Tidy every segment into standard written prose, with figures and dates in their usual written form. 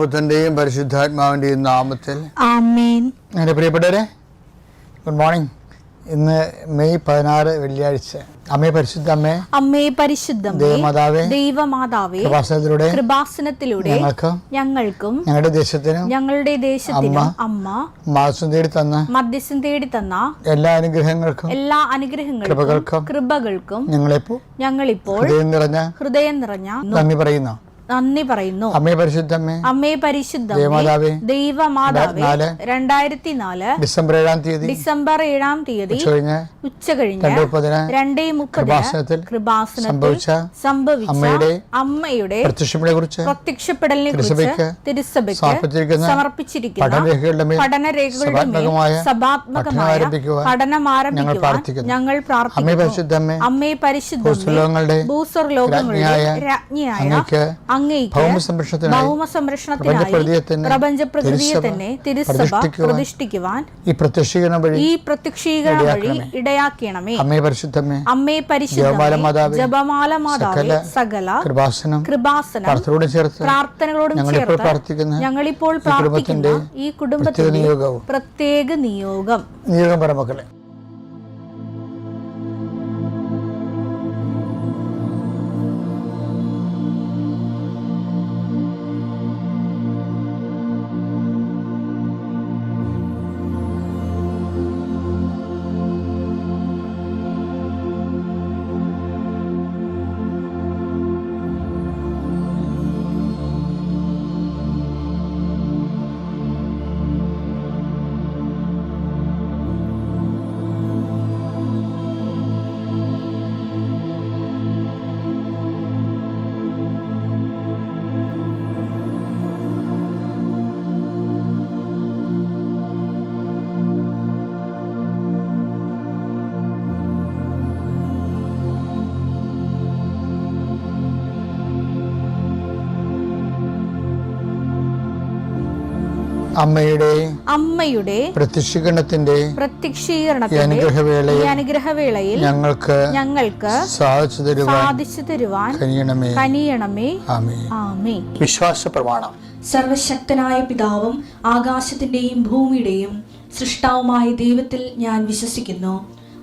പുത്രന്റെയും പരിശുദ്ധാത്മാവിന്റെയും നാമത്തിൽ ആമേൻ. എൻ്റെ പ്രിയപ്പെട്ടവരെ, ഗുഡ് മോർണിംഗ്. ഇന്ന് മെയ് 16 വെള്ളിയാഴ്ച. അമ്മേ പരിശുദ്ധ അമ്മേ, അമ്മേ പരിശുദ്ധ ദൈവമാതാവേ, കൃപാസനത്തിലൂടെ ഞങ്ങൾക്കും ഞങ്ങളുടെ ദേശത്തിനും അമ്മ മധ്യസ്ഥം തേടി തന്ന എല്ലാ അനുഗ്രഹങ്ങൾക്കും കൃപകൾക്കും ഞങ്ങളിപ്പോൾ ഹൃദയം നിറഞ്ഞ നന്ദി പറയുന്നു. അമ്മേ പരിശുദ്ധ ദൈവമാതാവേ, 2004 ഡിസംബർ 7 തീയതി ഉച്ചകഴിഞ്ഞ് 2:30 കൃപാസനത്തിൽ സംഭവിച്ച അമ്മയുടെ പ്രത്യക്ഷപ്പെടലിനെ കുറിച്ച് തിരുസഭയ്ക്ക് സമർപ്പിച്ചിരിക്കുന്ന പഠനരേഖകളുടെ സഭാത്മകമായ പഠനം ആരംഭിക്കുവാൻ ഞങ്ങൾ പ്രാർത്ഥിക്കുന്നു. അമ്മേ പരിശുദ്ധ ഭൂസ്വർലോകങ്ങളുടെ രാജ്ഞിയായ പ്രപഞ്ചപ്രകൃതിയെ തന്നെ തിരുസഭ പ്രതിഷ്ഠിക്കുവാൻ ഈ പ്രത്യക്ഷീകരണം വഴി ഇടയാക്കണമേ. അമ്മേ പരിശുദ്ധ ജപമാല മാതാവേ, സകല കൃപാസനം പ്രാർത്ഥനകളോടും ചേർത്ത് ഞങ്ങളിപ്പോൾ പ്രാർത്ഥിക്കുന്ന ഈ കുടുംബത്തിന്റെ പ്രത്യേക നിയോഗം. മക്കളെ, അമ്മയുടെ പ്രത്യക്ഷീകരണത്തിന്റെ അനുഗ്രഹവേളയിൽ ഞങ്ങൾക്ക് സാധിച്ചു തരുവാൻ കനിയണമേ. ആമേൻ. വിശ്വാസ പ്രമാണം. സർവശക്തനായ പിതാവും ആകാശത്തിന്റെയും ഭൂമിയുടെയും സൃഷ്ടാവുമായ ദൈവത്തിൽ ഞാൻ വിശ്വസിക്കുന്നു.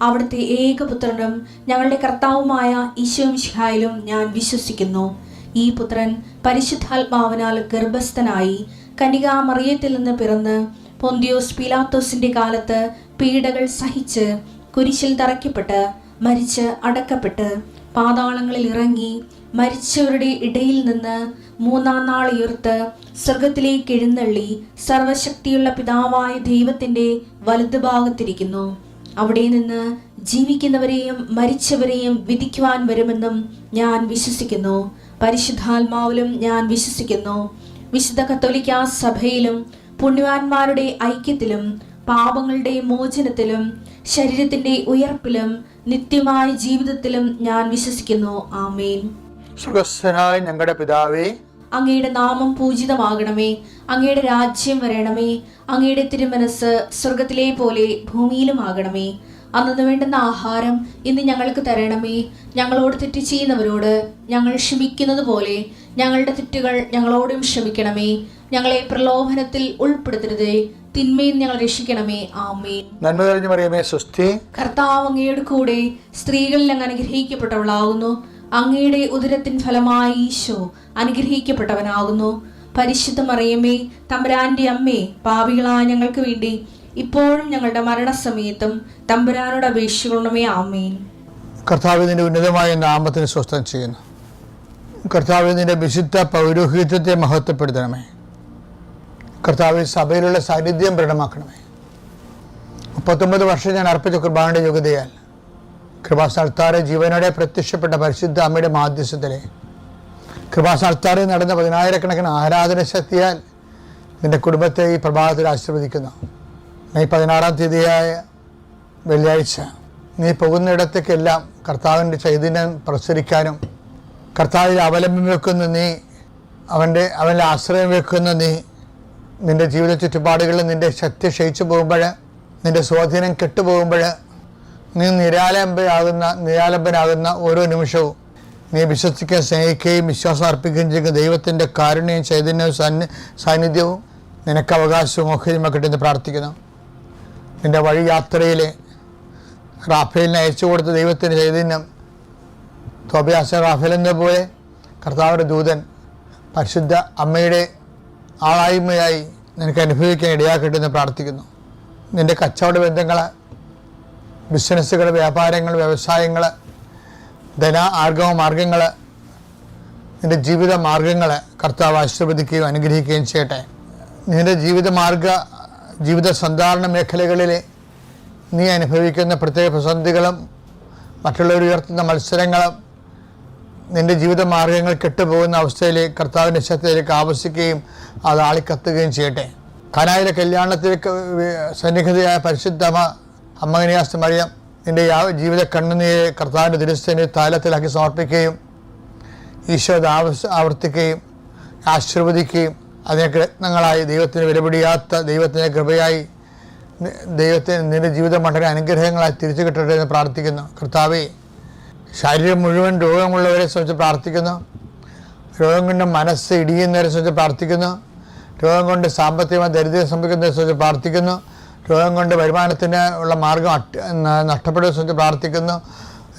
അവിടുത്തെ ഏകപുത്രനും ഞങ്ങളുടെ കർത്താവുമായ ഈശോമിശിഹായിലും ഞാൻ വിശ്വസിക്കുന്നു. ഈ പുത്രൻ പരിശുദ്ധാത്മാവിനാൽ ഗർഭസ്ഥനായി കന്യകാമറിയത്തിൽ നിന്ന് പിറന്ന് പൊന്തിയോസ് പീലാത്തോസിന്റെ കാലത്ത് പീഡകൾ സഹിച്ച് കുരിശിൽ തറയ്ക്കപ്പെട്ട് മരിച്ച് അടക്കപ്പെട്ട് പാതാളങ്ങളിൽ ഇറങ്ങി മരിച്ചവരുടെ ഇടയിൽ നിന്ന് 3-ാം നാൾ ഉയർത്ത് സ്വർഗത്തിലേക്ക് എഴുന്നള്ളി സർവശക്തിയുള്ള പിതാവായ ദൈവത്തിന്റെ വലതുഭാഗത്തിരിക്കുന്നു. അവിടെ നിന്ന് ജീവിക്കുന്നവരെയും മരിച്ചവരെയും വിധിക്കുവാൻ വരുമെന്നും ഞാൻ വിശ്വസിക്കുന്നു. പരിശുദ്ധാത്മാവിലും ഞാൻ വിശ്വസിക്കുന്നു. വിശുദ്ധ കത്തോലിക്കാ സഭയിലും പുണ്യവാന്മാരുടെ ഐക്യത്തിലും പാപങ്ങളുടെ മോചനത്തിലും ശരീരത്തിന്റെ ഉയർപ്പിലും നിത്യമായ ജീവിതത്തിലും ഞാൻ വിശ്വസിക്കുന്നു. ആമേൻ. സ്വർഗ്ഗസ്ഥനായ ഞങ്ങളുടെ പിതാവേ, അങ്ങയുടെ നാമം പൂജിതമാകണമേ. അങ്ങയുടെ രാജ്യം വരണമേ. അങ്ങയുടെ തിരുമനസ് സ്വർഗത്തിലെ പോലെ ഭൂമിയിലും ആകണമേ. അന്നു വേണ്ടുന്ന ആഹാരം ഇന്ന് ഞങ്ങൾക്ക് തരണമേ. ഞങ്ങളോട് തെറ്റ് ചെയ്യുന്നവരോട് ഞങ്ങൾ ക്ഷമിക്കുന്നത് പോലെ ഞങ്ങളുടെ തെറ്റുകൾ ഞങ്ങളോടും ക്ഷമിക്കണമേ. ഞങ്ങളെ പ്രലോഭനത്തിൽ ഉൾപ്പെടുത്തരുതേ, തിന്മയിൽ ഞങ്ങൾ രക്ഷിക്കണമേ. ആമേൻ. നന്മ നിറഞ്ഞ മറിയമേ, സ്വസ്തി. കർത്താവ് അങ്ങയുടെ കൂടെ സ്ത്രീകളിൽ അങ്ങ് അനുഗ്രഹിക്കപ്പെട്ടവളാകുന്നു. അങ്ങയുടെ ഉദരത്തിൻ ഫലമായി ഈശോ അനുഗ്രഹിക്കപ്പെട്ടവനാകുന്നു. പരിശുദ്ധ മറിയമേ, തമ്പുരാന്റെ അമ്മേ, പാപികളായ ഞങ്ങൾക്ക് വേണ്ടി ഇപ്പോഴും ഞങ്ങളുടെ മരണസമയത്തും തമ്പുരാനോട് അപേക്ഷിക്കണമേ. ആമേൻ. കർത്താവിന്റെ ഉന്നതമായ നാമത്തിന് സ്വസ്ഥം ചെയ്യുന്നു. കർത്താവിന്റെ വിശുദ്ധ പൗരോഹിത്യത്തെ മഹത്വപ്പെടുത്തണമേ. കർത്താവ് സഭയിലുള്ള സാന്നിധ്യം പ്രകടമാക്കണമേ. 39 വർഷം ഞാൻ അർപ്പിച്ച കുർബാനയുടെ യോഗ്യതയാൽ കൃപാസ്ഥാനത്താറെ ജീവനോടെ പ്രത്യക്ഷപ്പെട്ട പരിശുദ്ധ അമ്മയുടെ മാധ്യസ്ഥത്തിലെ കൃപാസ്ഥാനത്താറെ നടന്ന 10,000-കണക്കിന് ആരാധന ശക്തിയാൽ നിന്റെ കുടുംബത്തെ ഈ പ്രഭാതത്തിൽ ആശീർവദിക്കുന്നു. മെയ് 16 തീയതിയായ വെള്ളിയാഴ്ച നീ പോകുന്നിടത്തേക്കെല്ലാം കർത്താവിൻ്റെ ചൈതന്യം പ്രസരിക്കാനും കർത്താവിൽ അവലംബം വെക്കുന്ന നീ അവനിൽ ആശ്രയം വെക്കുന്ന നീ നിൻ്റെ ജീവിത ചുറ്റുപാടുകളിൽ നിൻ്റെ ശക്തി ക്ഷയിച്ചു പോകുമ്പോൾ, നിൻ്റെ സ്വാധീനം കെട്ടുപോകുമ്പോൾ, നീ നിരാലംബനാകുന്ന ഓരോ നിമിഷവും നീ വിശ്വസിക്കുകയും സ്നേഹിക്കുകയും വിശ്വാസം അർപ്പിക്കുകയും ചെയ്യുന്ന ദൈവത്തിൻ്റെ കാരുണ്യവും ചൈതന്യവും സാന്നിധ്യവും നിനക്ക് അവകാശവും ഒക്കെയുമൊക്കെ എന്ന് പ്രാർത്ഥിക്കുന്നു. നിൻ്റെ വഴി യാത്രയിൽ റാഫേലിനെ അയച്ചു കൊടുത്ത ദൈവത്തിൻ്റെ ചൈതന്യം തോബിയാസ റാഫേലിനെ പോലെ കർത്താവിൻ്റെ ദൂതൻ പരിശുദ്ധ അമ്മയുടെ ആളായ്മയായി നിനക്ക് അനുഭവിക്കാൻ ഇടയാക്കട്ടെ എന്ന് പ്രാർത്ഥിക്കുന്നു. നിൻ്റെ കച്ചവട ബന്ധങ്ങൾ, ബിസിനസ്സുകൾ, വ്യാപാരങ്ങൾ, വ്യവസായങ്ങൾ, ആർഗവ മാർഗങ്ങൾ, നിൻ്റെ ജീവിത മാർഗങ്ങൾ കർത്താവ് ആശീർവദിക്കുകയും അനുഗ്രഹിക്കുകയും ചെയ്യട്ടെ. നിൻ്റെ ജീവിത സന്ധാരണ മേഖലകളിൽ നീ അനുഭവിക്കുന്ന പ്രത്യേക പ്രതിസന്ധികളും മറ്റുള്ളവർ ഉയർത്തുന്ന മത്സരങ്ങളും നിൻ്റെ ജീവിത മാർഗങ്ങൾ കെട്ടുപോകുന്ന അവസ്ഥയിലേക്ക് കർത്താവിൻ്റെ ശക്തിയിലേക്ക് ആവശ്യിക്കുകയും അത് ആളിക്കത്തുകയും ചെയ്യട്ടെ. കാനായിലെ കല്യാണത്തിലേക്ക് സന്നിഹിതയായ പരിശുദ്ധ അമ്മ കന്യാസ്ത്രീ മറിയം നിൻ്റെ ജീവിത കണ്ണുനീരെ കർത്താവിൻ്റെ തിരുസേന താലത്തിലാക്കി സമർപ്പിക്കുകയും ഈശോ ആവർത്തിക്കുകയും ആശീർവദിക്കുകയും അതിനൊക്കെ രത്നങ്ങളായി ദൈവത്തിന് വിലപിടിയാത്ത ദൈവത്തിൻ്റെ കൃപയായി ദൈവത്തിന് നിൻ്റെ ജീവിത മണ്ഡലം അനുഗ്രഹങ്ങളായി തിരിച്ചു കിട്ടട്ടെ എന്ന് പ്രാർത്ഥിക്കുന്നു. കർത്താവേ, ശരീരം മുഴുവൻ രോഗമുള്ളവരെ സംബന്ധിച്ച് പ്രാർത്ഥിക്കുന്നു. രോഗം കൊണ്ട് മനസ്സ് ഇടിയുന്നവരെ സംബന്ധിച്ച് പ്രാർത്ഥിക്കുന്നു. രോഗം കൊണ്ട് സാമ്പത്തികമായി ദരിദ്രം സംഭവിക്കുന്നവരെ സംബന്ധിച്ച് പ്രാർത്ഥിക്കുന്നു. രോഗം കൊണ്ട് വരുമാനത്തിന് ഉള്ള മാർഗം നഷ്ടപ്പെടുന്നതിനെ സംബന്ധിച്ച് പ്രാർത്ഥിക്കുന്നു.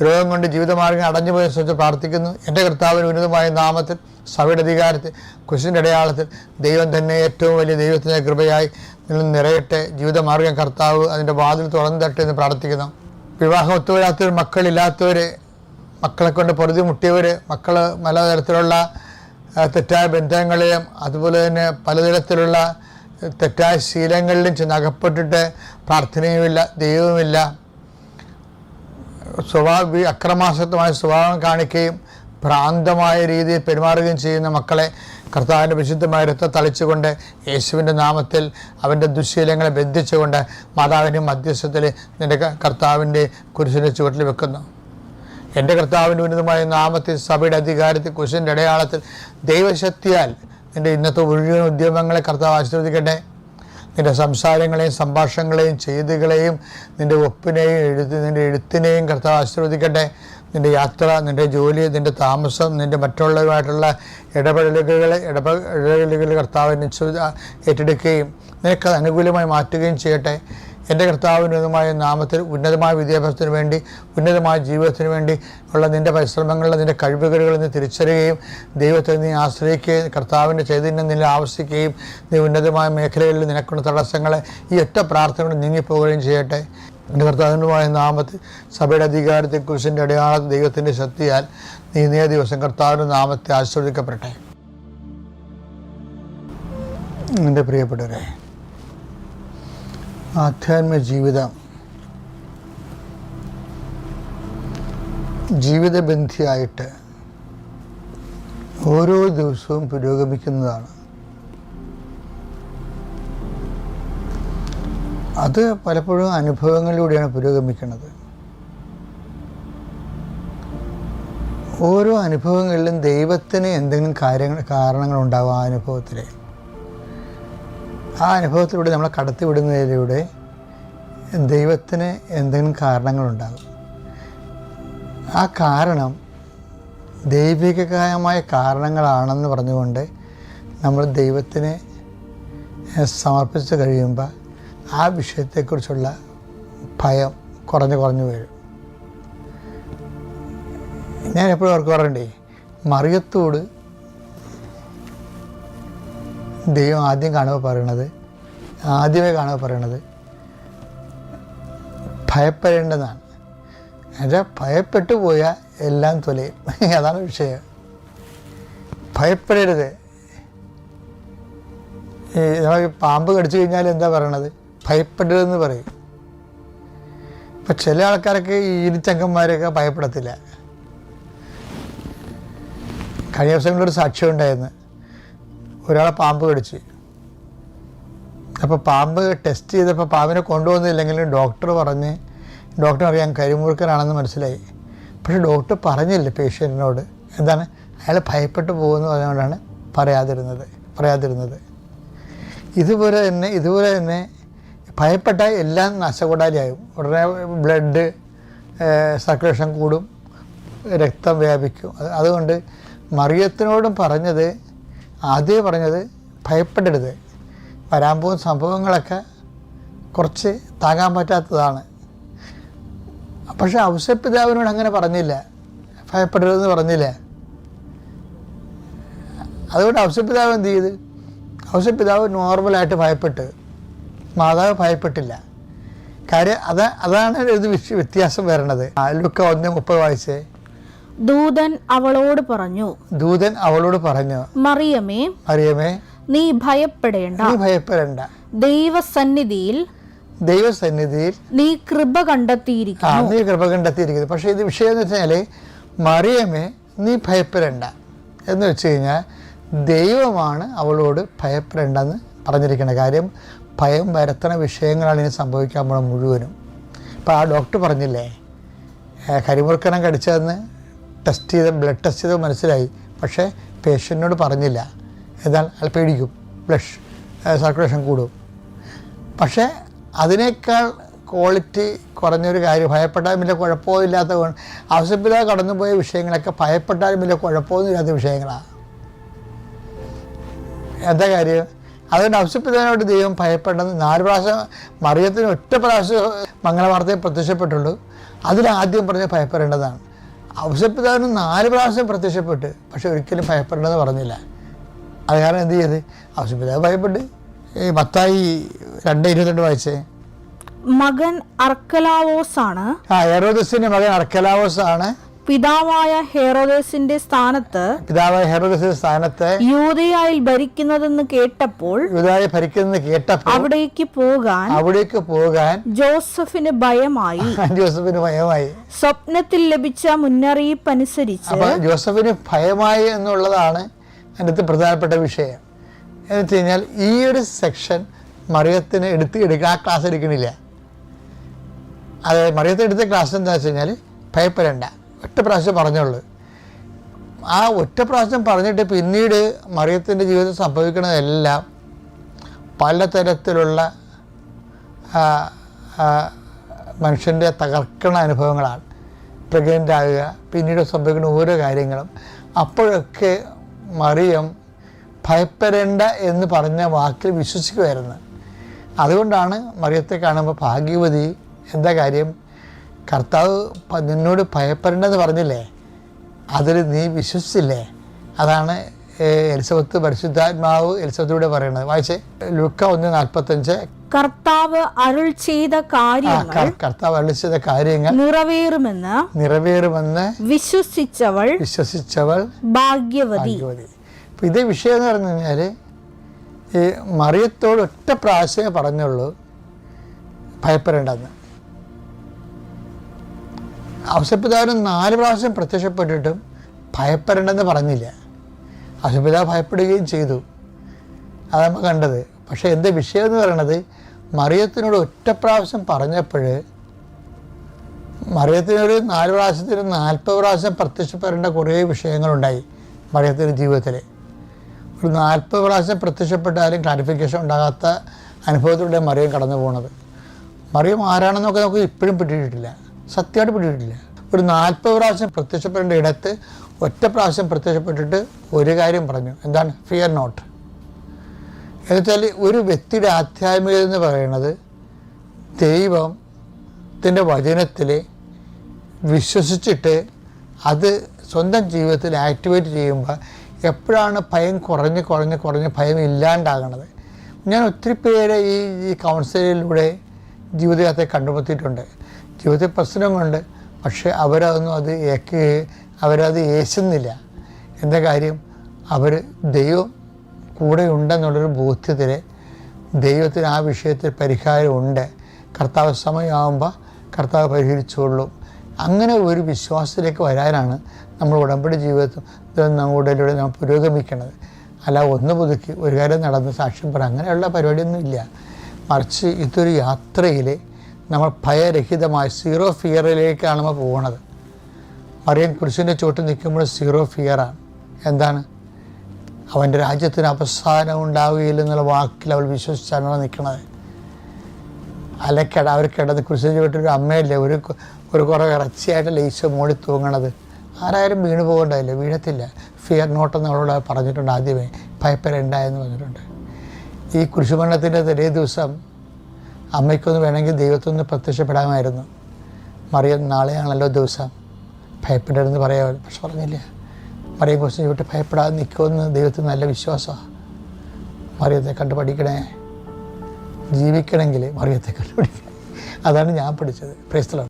രോഗം കൊണ്ട് ജീവിതമാർഗം അടഞ്ഞുപോയതിനെ സംബന്ധിച്ച് പ്രാർത്ഥിക്കുന്നു. എൻ്റെ കർത്താവിന് ഉന്നതമായ നാമത്തിൽ സഭയുടെ അധികാരത്തിൽ കുരിശിൻ്റെ അടയാളത്തിൽ ദൈവം തന്നെ ഏറ്റവും വലിയ ദൈവത്തിൻ്റെ കൃപയായി നിങ്ങൾ നിറയട്ടെ. ജീവിതമാർഗം കർത്താവ് അതിൻ്റെ വാതിൽ തുറന്നു തട്ടെ എന്ന് പ്രാർത്ഥിക്കുന്നു. വിവാഹം ഒത്തുവരാത്തവർ, മക്കളില്ലാത്തവർ, മക്കളെ കൊണ്ട് പൊറുതി മുട്ടിയവർ, മക്കൾ പലതരത്തിലുള്ള തെറ്റായ ബന്ധങ്ങളിലും അതുപോലെ തന്നെ പലതരത്തിലുള്ള തെറ്റായ ശീലങ്ങളിലും ചെന്ന് അകപ്പെട്ടിട്ട് പ്രാർത്ഥനയുമില്ല, ദൈവവുമില്ല, അക്രമാസക്തമായ സ്വഭാവം കാണിക്കുകയും ഭ്രാന്തമായ രീതിയിൽ പെരുമാറുകയും ചെയ്യുന്ന മക്കളെ കർത്താവിൻ്റെ വിശുദ്ധമായ രക്തം തളിച്ചുകൊണ്ട് യേശുവിൻ്റെ നാമത്തിൽ അവൻ്റെ ദുശ്ശീലങ്ങളെ ബന്ധിച്ചുകൊണ്ട് മാതാവിൻ്റെ മധ്യസ്ഥത്തിൽ നിൻ്റെ കർത്താവിൻ്റെ കുരിശിൻ്റെ ചുവട്ടിൽ വെക്കുന്നു. എൻ്റെ കർത്താവിൻ്റെ ഉന്നതമായ നാമത്തിൽ സഭയുടെ അധികാരത്തിൽ കുരിശിൻ്റെ അടയാളത്തിൽ ദൈവശക്തിയാൽ നിൻ്റെ ഇന്നത്തെ മുഴുവൻ ഉദ്യമങ്ങളെ കർത്താവ് ആശീർവദിക്കട്ടെ. നിൻ്റെ സംസാരങ്ങളെയും സംഭാഷണങ്ങളെയും ചെയ്തികളെയും നിൻ്റെ ഒപ്പിനെയും നിൻ്റെ എഴുത്തിനെയും കർത്താവ് ആശീർവദിക്കട്ടെ. നിൻ്റെ യാത്ര, നിൻ്റെ ജോലി, നിൻ്റെ താമസം, നിൻ്റെ മറ്റുള്ളവരുമായിട്ടുള്ള ഇടപെടലുകൾ കർത്താവിനെ ഏറ്റെടുക്കുകയും നിനക്കത് അനുകൂലമായി മാറ്റുകയും ചെയ്യട്ടെ. എൻ്റെ കർത്താവിൻ്റെ ഉന്നതമായ നാമത്തിൽ ഉന്നതമായ വിദ്യാഭ്യാസത്തിന് വേണ്ടി, ഉന്നതമായ ജീവിതത്തിന് വേണ്ടി ഉള്ള നിൻ്റെ പരിശ്രമങ്ങളിൽ നിൻ്റെ കഴിവുകളിൽ നീ തിരിച്ചറിയുകയും ദൈവത്തെ നീ ആശ്രയിക്കുകയും കർത്താവിൻ്റെ ചൈതന്യം നിന്നെ ആവശ്യിക്കുകയും നീ ഉന്നതമായ മേഖലകളിൽ നിനക്കുള്ള തടസ്സങ്ങളെ ഈ ഒറ്റ പ്രാർത്ഥന നീങ്ങിപ്പോവുകയും ചെയ്യട്ടെ. എൻ്റെ കർത്താവിനുമായ നാമത്തിൽ സഭയുടെ അധികാരത്തെ കുരിശിൻ്റെ അടയാളത്തിൽ ദൈവത്തിൻ്റെ ശക്തിയാൽ നീ ദിവസം കർത്താവിൻ്റെ നാമത്തെ ആശീർവദിക്കപ്പെടട്ടെ. എൻ്റെ പ്രിയപ്പെട്ടവരെ, ആധ്യാത്മിക ജീവിതബന്ധിയായിട്ട് ഓരോ ദിവസവും പുരോഗമിക്കുന്നതാണ്. അത് പലപ്പോഴും അനുഭവങ്ങളിലൂടെയാണ് പുരോഗമിക്കുന്നത്. ഓരോ അനുഭവങ്ങളിലും ദൈവത്തിന് എന്തെങ്കിലും കാരണങ്ങളുണ്ടാകും. ആ അനുഭവത്തിലൂടെ നമ്മളെ കടത്തിവിടുന്നതിലൂടെ ദൈവത്തിന് എന്തെങ്കിലും കാരണങ്ങളുണ്ടാകും. ആ കാരണം ദൈവികമായ കാരണങ്ങളാണെന്ന് പറഞ്ഞുകൊണ്ട് നമ്മൾ ദൈവത്തിന് സമർപ്പിച്ച് കഴിയുമ്പോൾ ആ വിഷയത്തെക്കുറിച്ചുള്ള ഭയം കുറഞ്ഞു വരും. ഞാൻ എപ്പോഴും അവർക്ക് പറയണ്ടേ, മറിയത്തോട് ദൈവം ആദ്യമേ കാണുമ്പോൾ പറയണത് ഭയപ്പെടേണ്ടതാണ്. എന്നുവെച്ചാൽ ഭയപ്പെട്ടു പോയാൽ എല്ലാം തൊലയും. അതാണ് വിഷയം. ഭയപ്പെടരുത്. നമ്മൾ പാമ്പ് കടിച്ചു കഴിഞ്ഞാൽ എന്താ പറയണത്? ഭയപ്പെടരുതെന്ന് പറയും. ഇപ്പം ചില ആൾക്കാരൊക്കെ ഈ ഇരിച്ചങ്കന്മാരൊക്കെ ഭയപ്പെടത്തില്ല. കഴിഞ്ഞ ദിവസങ്ങളിലൊരു സാക്ഷ്യം ഉണ്ടായിരുന്നു. ഒരാളെ പാമ്പ് കടിച്ച്, അപ്പോൾ പാമ്പ് ടെസ്റ്റ് ചെയ്തപ്പോൾ പാമ്പിനെ കൊണ്ടുവന്നില്ലെങ്കിലും ഡോക്ടർ അറിയാൻ കരിമുറുക്കനാണെന്ന് മനസ്സിലായി. പക്ഷേ ഡോക്ടർ പറഞ്ഞില്ല പേഷ്യൻറ്റിനോട്. എന്താണ്? അയാൾ ഭയപ്പെട്ടു പോകുമെന്ന് പറഞ്ഞുകൊണ്ടാണ് പറയാതിരുന്നത്. ഇതുപോലെ തന്നെ ഭയപ്പെട്ടാൽ എല്ലാം നശകൂടാലിയാകും. ഉടനെ ബ്ലഡ് സർക്കുലേഷൻ കൂടും, രക്തം വ്യാപിക്കും. അതുകൊണ്ട് മറിയത്തിനോടും ആദ്യം പറഞ്ഞത് ഭയപ്പെടരുത്, വരാൻ പോകുന്ന സംഭവങ്ങളൊക്കെ കുറച്ച് താങ്ങാൻ പറ്റാത്തതാണ്. പക്ഷെ ഔസേപ്പിതാവിനോട് അങ്ങനെ പറഞ്ഞില്ല, ഭയപ്പെടരുതെന്ന് പറഞ്ഞില്ല. അതുകൊണ്ട് ഔസേപ്പിതാവ് എന്ത് ചെയ്ത്? ഔസേപ്പിതാവ് നോർമലായിട്ട് ഭയപ്പെട്ട്, മാതാവ് ഭയപ്പെട്ടില്ല. കാര്യം അതാണ് ഇത് വ്യത്യാസം വരണത്. ലൂക്ക 1:30 വായിച്ചേ. ദൂതൻ അവളോട് പറഞ്ഞു, മറിയമേ, നീ ഭയപ്പെടേണ്ട, ദൈവസന്നിധിയിൽ നീ കൃപ കണ്ടെത്തിയിരിക്കുന്നു. പക്ഷെ ഇത് വിഷയം എന്ന് വെച്ചാല്, മറിയമേ നീ ഭയപ്പെടേണ്ട എന്ന് വെച്ച് കഴിഞ്ഞാൽ ദൈവമാണ് അവളോട് ഭയപ്പെടേണ്ടെന്ന് പറഞ്ഞിരിക്കുന്ന കാര്യം. ഭയം വരുത്തണ വിഷയങ്ങളാണ് ഇനി സംഭവിക്കാൻ പോണ മുഴുവനും. ഇപ്പോൾ ആ ഡോക്ടർ പറഞ്ഞില്ലേ, കരിമുറുക്കനം കടിച്ചതെന്ന് ബ്ലഡ് ടെസ്റ്റ് ചെയ്ത് മനസ്സിലായി. പക്ഷേ പേഷ്യൻറ്റിനോട് പറഞ്ഞില്ല. എന്നാൽ അയാൾ പേടിക്കും, ബ്ലഡ് സർക്കുലേഷൻ കൂടും. പക്ഷേ അതിനേക്കാൾ ക്വാളിറ്റി കുറഞ്ഞൊരു കാര്യം, ഭയപ്പെട്ടാലും വലിയ കുഴപ്പമില്ലാത്ത ഔസേപ്പിതാവ് കടന്നുപോയ വിഷയങ്ങളൊക്കെ ഭയപ്പെട്ടാലും വലിയ കുഴപ്പമൊന്നുമില്ലാത്ത വിഷയങ്ങളാണ്. എന്താ കാര്യം? അതുകൊണ്ട് ഔസേപ്പിതാവിനോട് ദൈവം ഭയപ്പെടണമെന്ന് 4 പ്രാവശ്യം, മറിയത്തിന് 1 പ്രാവശ്യം മംഗളവാർത്തയിൽ പ്രത്യക്ഷപ്പെട്ടുള്ളൂ. അതിലാദ്യം പറഞ്ഞ് ഭയപ്പെടേണ്ടതാണ്. ഔസേപ്പിതാവിന് 4 പ്രാവശ്യം പ്രത്യക്ഷപ്പെട്ട്, പക്ഷെ ഒരിക്കലും ഭയപ്പെടേണ്ടെന്ന് പറഞ്ഞില്ല. അത് കാരണം എന്ത് ചെയ്ത്? ഔസേപ്പിതാവ് ഭയപ്പെട്ട്. മത്തായി 2:22 വായിച്ചേ. മകൻ അർക്കലാവോസാണ്, ഹെറോദസിന്റെ മകൻ അർക്കലാവോസാണ് പിതാവായ ഹെറോദേസിന്റെ സ്ഥാനത്ത് യൂദയായിൽ ഭരിക്കുന്നതെന്ന് കേട്ടപ്പോൾ അവിടേക്ക് പോകാൻ ജോസഫിന് ഭയമായി. സ്വപ്നത്തിൽ ലഭിച്ച മുന്നറിയിപ്പ് അനുസരിച്ച് ജോസഫിന് ഭയമായി എന്നുള്ളതാണ് അതിനകത്ത് പ്രധാനപ്പെട്ട വിഷയം. എന്ന് വെച്ച് കഴിഞ്ഞാൽ ഈ ഒരു സെക്ഷൻ മറിയത്തിന് ആ ക്ലാസ് എടുക്കണില്ല. അത് മറിയത്തിന് എടുത്ത ക്ലാസ് എന്താ വെച്ച് കഴിഞ്ഞാൽ ഭയപ്പെടേണ്ട, 1 പ്രാവശ്യം പറഞ്ഞുള്ളൂ. ആ 1 പ്രാവശ്യം പറഞ്ഞിട്ട് പിന്നീട് മറിയത്തിൻ്റെ ജീവിതത്തിൽ സംഭവിക്കുന്നതെല്ലാം പലതരത്തിലുള്ള മനുഷ്യൻ്റെ തകർക്കണ അനുഭവങ്ങളാണ്. പ്രഗ്നൻ്റ് ആകുക, പിന്നീട് സംഭവിക്കുന്ന ഓരോ കാര്യങ്ങളും. അപ്പോഴൊക്കെ മറിയം ഭയപ്പെടേണ്ട എന്ന് പറഞ്ഞ വാക്കിൽ വിശ്വസിക്കുമായിരുന്നു. അതുകൊണ്ടാണ് മറിയത്തെ കാണുമ്പോൾ ഭാഗ്യവതി. എന്താ കാര്യം? കർത്താവ് നിന്നോട് ഭയപ്പെടേണ്ടെന്ന് പറഞ്ഞില്ലേ, അതിൽ നീ വിശ്വസിച്ചില്ലേ. അതാണ് എലിസബത്ത് പരിശുദ്ധാത്മാവ് എലിസബത്തിലൂടെ പറയുന്നത്. വായിച്ചേ, ലൂക്ക 1:45. കർത്താവ് അരുൾ ചെയ്ത കാര്യങ്ങൾ നിറവേറുമെന്ന് വിശ്വസിച്ചവൾ ഭാഗ്യവതി. ഇതേ വിഷയം എന്ന് പറഞ്ഞു കഴിഞ്ഞാൽ ഈ മറിയത്തോട് 1 പ്രാവശ്യമേ പറഞ്ഞുള്ളൂ ഭയപ്പെടേണ്ടെന്ന്. ഔസേപ്പിതാവിന് 4 പ്രാവശ്യം പ്രത്യക്ഷപ്പെട്ടിട്ടും ഭയപ്പെടേണ്ടെന്ന് പറഞ്ഞില്ല. ഔസേപ്പിതാവ് ഭയപ്പെടുകയും ചെയ്തു, അത് നമ്മൾ കണ്ടത്. പക്ഷേ എൻ്റെ വിഷയം എന്ന് പറയണത്, മറിയത്തിനോട് 1 പ്രാവശ്യം പറഞ്ഞപ്പോൾ മറിയത്തിനൊരു 4 പ്രാവശ്യത്തിന് 40 പ്രാവശ്യം പ്രത്യക്ഷപ്പെടേണ്ട കുറേ വിഷയങ്ങളുണ്ടായി മറിയത്തിൻ്റെ ജീവിതത്തിൽ. ഒരു 40 പ്രാവശ്യം പ്രത്യക്ഷപ്പെട്ടാലും ക്ലാരിഫിക്കേഷൻ ഉണ്ടാകാത്ത അനുഭവത്തിലൂടെ മറിയം കടന്നു പോകുന്നത്. മറിയം ആരാണെന്നൊക്കെ നമുക്ക് ഇപ്പോഴും പിടിയിട്ടില്ല, സത്യമായിട്ട് പിടിയിട്ടില്ല. ഒരു 40 പ്രാവശ്യം പ്രത്യക്ഷപ്പെടേണ്ട ഇടത്ത് 1 പ്രാവശ്യം പ്രത്യക്ഷപ്പെട്ടിട്ട് ഒരു കാര്യം പറഞ്ഞു. എന്താണ്? Fear not. എന്നുവെച്ചാൽ ഒരു വ്യക്തിയുടെ ആധ്യാത്മികത എന്ന് പറയുന്നത് ദൈവത്തിൻ്റെ വചനത്തിൽ വിശ്വസിച്ചിട്ട് അത് സ്വന്തം ജീവിതത്തിൽ ആക്ടിവേറ്റ് ചെയ്യുമ്പോൾ എപ്പോഴാണ് ഭയം കുറഞ്ഞ് ഭയം ഇല്ലാണ്ടാകണത്. ഞാൻ ഒത്തിരി പേരെ ഈ കൗൺസിലിലൂടെ ജീവിതത്തെ കണ്ടുമുട്ടിയിട്ടുണ്ട്. ജീവിതത്തിൽ പ്രശ്നങ്ങളുണ്ട്, പക്ഷേ അവരത് ഏശുന്നില്ല. എന്താ കാര്യം? അവർ ദൈവം കൂടെ ഉണ്ടെന്നുള്ളൊരു ബോധ്യത്തിൽ ദൈവത്തിന് ആ വിഷയത്തിൽ പരിഹാരമുണ്ട്. കർത്താവ് സമയമാകുമ്പോൾ കർത്താവ് പരിഹരിച്ചുകൊള്ളും. അങ്ങനെ ഒരു വിശ്വാസത്തിലേക്ക് വരാനാണ് നമ്മൾ ഉടമ്പടി ജീവിതത്തിൽ നമ്മളിലൂടെ നമ്മൾ പുരോഗമിക്കുന്നത്. അല്ല ഒന്ന് പുതുക്കി ഒരു കാര്യം നടന്ന് സാക്ഷ്യം പറയാം, അങ്ങനെയുള്ള പരിപാടിയൊന്നും ഇല്ല. മറിച്ച് ഇതൊരു യാത്രയിൽ നമ്മൾ ഭയരഹിതമായി 0 ഫിയറിലേക്കാണ് നമ്മൾ പോകുന്നത്. മറിയം കുരിശിൻ്റെ ചുവട്ടിൽ നിൽക്കുമ്പോൾ 0 ഫിയറാണ്. എന്താണ്? അവൻ്റെ രാജ്യത്തിന് അവസാനം ഉണ്ടാവുകയില്ലെന്നുള്ള വാക്കിൽ അവൾ വിശ്വസിച്ചാണ് അവൾ നിൽക്കുന്നത്. അവർ കിടന്ന് കുരിശിൻ്റെ ചുവട്ടിൽ ഒരു അമ്മയല്ലേ, ഒരു കുറേ ഇറച്ചിയായിട്ടല്ലേ ഈശോ മോടി തൂങ്ങണത്. ആരായാലും വീണ് പോകണ്ടായില്ല, വീഴത്തില്ല. ഫിയർ നോട്ടെന്ന് അവളോട് പറഞ്ഞിട്ടുണ്ട്, ആദ്യമേ ഭയപ്പെടേണ്ടെന്ന് പറഞ്ഞിട്ടുണ്ട്. ഈ കുരിശുമരണത്തിൻ്റെ തലേ ദിവസം അമ്മയ്ക്കൊന്ന് വേണമെങ്കിൽ ദൈവത്തൊന്ന് പ്രത്യക്ഷപ്പെടാമായിരുന്നു. മറിയം നാളെയാണല്ലോ ദിവസം, ഭയപ്പെടരുതെന്ന് പറയാമായിരുന്നു. പക്ഷെ പറഞ്ഞില്ല. മറിയം കുറിച്ച് ഇവിടെ ഭയപ്പെടാതെ നിൽക്കുമെന്ന് ദൈവത്തിന് നല്ല വിശ്വാസമാണ്. മറിയത്തെ കണ്ടു പഠിക്കണേ, ജീവിക്കണമെങ്കിൽ മറിയത്തെ കണ്ടു പഠിക്കണം. അതാണ് ഞാൻ പഠിച്ചത്. Praise the Lord.